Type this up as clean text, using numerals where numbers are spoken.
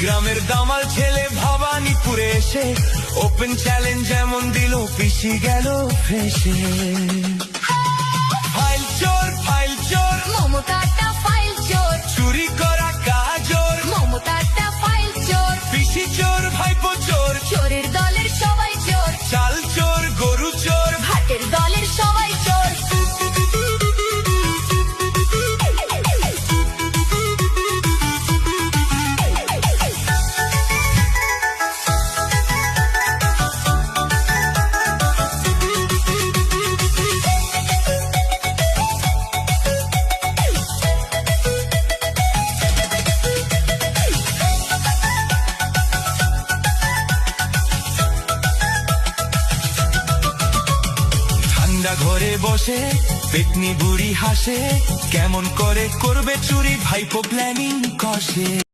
গ্রামের দামাল ছেলে ভবানীপুরে এসে ওপেন চ্যালেঞ্জ যেমন দিল পিসি গেল ফেসে। ফাইল চোর মমতাটা ফাইল চোর, চুরি করা কাজর মমতাটা ফাইল চোর, পিসি চোর ভাইপো চোর, চোরের দলের সবাই চোর, চাল চোর গরু চোর, ভাটের দলের সবাই চোর। ঘরে বসে পেতনি বুড়ি হাসে, কেমন করে করবে চুরি ভাইপো প্ল্যানিং কষে।